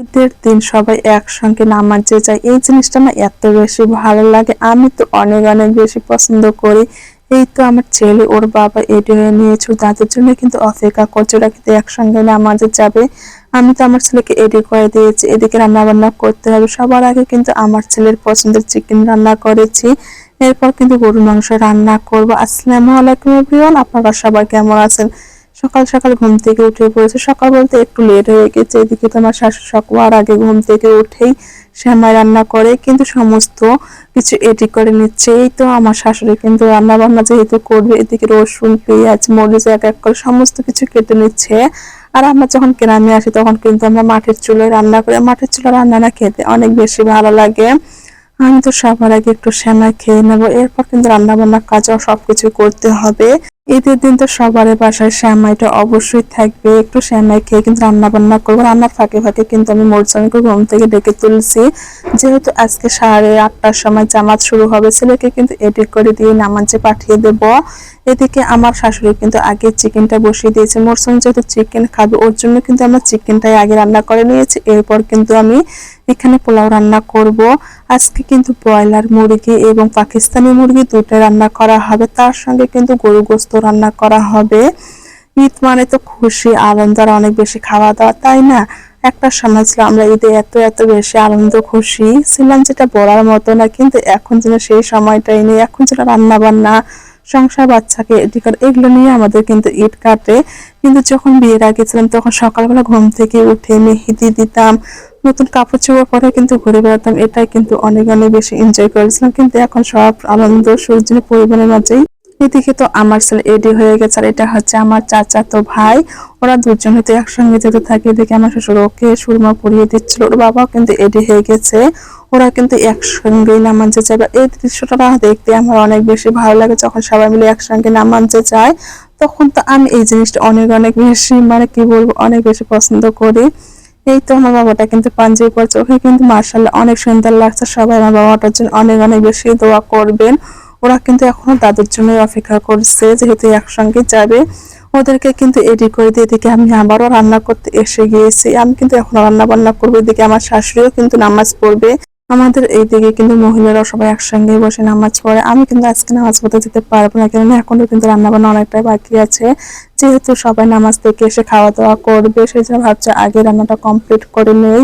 ঈদের দিন সবাই একসঙ্গে নামাজে যায়, এই জিনিসটা আমার এত বেশি ভালো লাগে। আমি তো অনেক অনেক বেশি পছন্দ করি। এই তো আমার ছেলে ওর বাবা এডি হয়ে নিয়েছে, তাদের জন্য কিন্তু অপেক্ষা করছে, ওরা কিন্তু একসঙ্গে নামাজে যাবে। আমি তো আমার ছেলেকে এডি করে দিয়েছি, এদিকে রান্না বান্না করতে হবে। সবার আগে কিন্তু আমার ছেলের পছন্দের চিকেন রান্না করেছি, এরপর কিন্তু গরুর মাংস রান্না করবো। আসসালামু আলাইকুম এভরিওয়ান, আপনারা সবাই কেমন আছেন? সকাল সকাল ঘুম থেকে উঠে পড়েছে, সকাল বলতে একটু লেট হয়ে গেছে। এদিকে তো আমার শাশুড়ি সবার আগে ঘুম থেকে উঠেই সেমাই রান্না করে কিন্তু সমস্ত কিছু এডি করে নিচ্ছে। এই তো আমার শাশুড়ি কিন্তু রান্না বান্না যেহেতু করবে, এদিকে রসুন পেঁয়াজ মরিচ এক এক করে সমস্ত কিছু কেটে নিচ্ছে। আর আমরা যখন গ্রামে আসি তখন কিন্তু আমরা মাটির চুলায় রান্না করি, মাটির চুলা রান্না না খেতে অনেক বেশি ভালো লাগে। আমি তো সবার আগে একটু সেমাই খেয়ে নেবো, এরপর কিন্তু রান্না বান্নার কাজও সবকিছু করতে হবে। ঈদের দিন তো সবার বাসায় সেমাইটা অবশ্যই থাকবে, একটু সেমাই খেয়ে কিন্তু রান্না বান্না করবো। রান্নার ফাঁকে ফাঁকে কিন্তু আমি মোরসানকে ঘুম থেকে ডেকে তুলছি, যেহেতু আজকে 8:30টার সময় জামাত শুরু হবে, ছেলেকে কিন্তু এডিট করে দিয়ে নামাজে পাঠিয়ে দেব। এদিকে আমার শাশুড়ি কিন্তু আগে চিকেনটা বসিয়ে দিয়েছে, মোরসান যেহেতু চিকেন খাবে ওর জন্য কিন্তু আমরা চিকেনটাই আগে রান্না করে নিয়েছি। এরপর কিন্তু আমি এখানে পোলাও রান্না করব। আজকে কিন্তু ব্রয়লার মুরগি এবং পাকিস্তানি মুরগি দুটো রান্না করা হবে, তার সঙ্গে কিন্তু গরু গোস্ত রান্না করা হবে। ঈদ মানে তো খুশি আনন্দ আর অনেক বেশি খাওয়া দাওয়া, তাই না? একটা সময় ছিল আমরা ঈদে এত এত বেশি আনন্দ খুশি ছিলাম যেটা বলার মতো না, কিন্তু এখন যেন সেই সময়টাই নেই। এখন যেন রান্না বান্না সংসার বাচ্চাকে এদিকে এগুলো নিয়ে আমাদের কিন্তু ঈদ কাটে। কিন্তু যখন বিয়ের আগে ছিলাম তখন সকালবেলা ঘুম থেকে উঠে মেহেদি দিতাম, নতুন কাপড় চোপড় পরে কিন্তু ঘুরে বেড়াতাম, এটাই কিন্তু অনেক অনেক বেশি এনজয় করেছিলাম। কিন্তু এখন সব আনন্দ সৌজন্য পরিবারের মাঝেই। এদিকে তো আমার ছেলে এডি হয়ে গেছে, আর এটা হচ্ছে আমার চাচাতো ভাই, ওরা দুজন হয়তো একসঙ্গে যেতে থাকে। এদিকে আমার শ্বশুর ওকে সুরমা পরিয়ে দিচ্ছিল, ওর বাবাও কিন্তু এডি হয়ে গেছে, ওরা কিন্তু একসঙ্গেই নামাজে যাবে। এই দৃশ্যটা দেখতে আমার অনেক বেশি ভালো লাগে, যখন সবাই মিলে একসঙ্গে নামাজে যায় তখন তো আমি এই জিনিসটা অনেক অনেক বেশি মানে কি বলবো অনেক বেশি পছন্দ করি। এই তো আমার বাবাটা কিন্তু পাঞ্জাবি পরছে, ওকে কিন্তু মার্শাল্লাহ অনেক সুন্দর লাগছে। সবাই আমার বাবাটার জন্য অনেক অনেক বেশি দোয়া করবেন। ওরা কিন্তু এখনো দাদুর জন্য অপেক্ষা করছে, যেহেতু একসঙ্গে যাবে। ওদেরকে কিন্তু এডি করে দিয়ে এদিকে আমি আবারও রান্না করতে এসে গিয়েছি। আমি কিন্তু এখন রান্না বান্না করবো, এদিকে আমার শাশুড়িও কিন্তু নামাজ পড়বে। আমাদের এইদিকে কিন্তু মহিলারাও সবাই একসঙ্গে বসে নামাজ পড়ে। আমি কিন্তু আজকে নামাজ পড়তে যেতে পারবো না, কেননা এখনো কিন্তু রান্না বান্না অনেকটাই বাকি আছে। যেহেতু সবাই নামাজ থেকে এসে খাওয়া দাওয়া করবে, সেই জন্য ভাবছি আগে রান্নাটা কমপ্লিট করে নেই।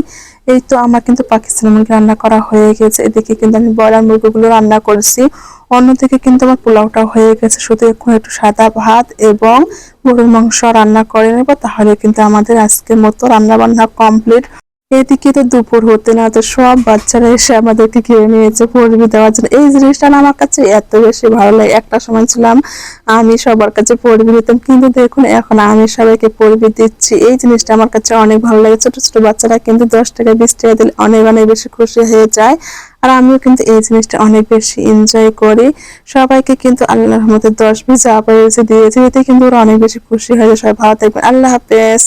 এই তো আমার কিন্তু পাকিস্তানি মুরগি রান্না করা হয়ে গেছে, এদিকে কিন্তু আমি ব্রয়লার মুরগিগুলো রান্না করছি। অন্যদিকে কিন্তু আমার পোলাওটা হয়ে গেছে, শুধু এখন একটু সাদা ভাত এবং গরুর মাংস রান্না করে নেবো, তাহলে কিন্তু আমাদের আজকের মতো রান্না বান্না কমপ্লিট। এদিকে তো দুপুর হতে না হতে সব বাচ্চারা এসে আমাদেরকে ঘিরে নিয়েছে পরিবি দেওয়ার জন্য। এই জিনিসটা না আমার কাছে এত বেশি ভালো লাগে। একটা সময় ছিলাম আমি সবার কাছে পরিবি দিতাম, কিন্তু দেখুন এখন আমি সবাইকে পরিবি দিচ্ছি। এই জিনিসটা আমার কাছে অনেক ভালো লাগে। ছোট ছোট বাচ্চারা কিন্তু 10 টাকা 20 টাকা দিলে অনেক অনেক বেশি খুশি হয়ে যায়, আর আমিও কিন্তু এই জিনিসটা অনেক বেশি এনজয় করি। সবাইকে কিন্তু আল্লাহর রহমতে 10 20 যা পেরেছে দিয়েছি, এতে কিন্তু ওরা অনেক বেশি খুশি হয়ে যায়। সবাই ভালো থাকবেন, আল্লাহ হাফেজ।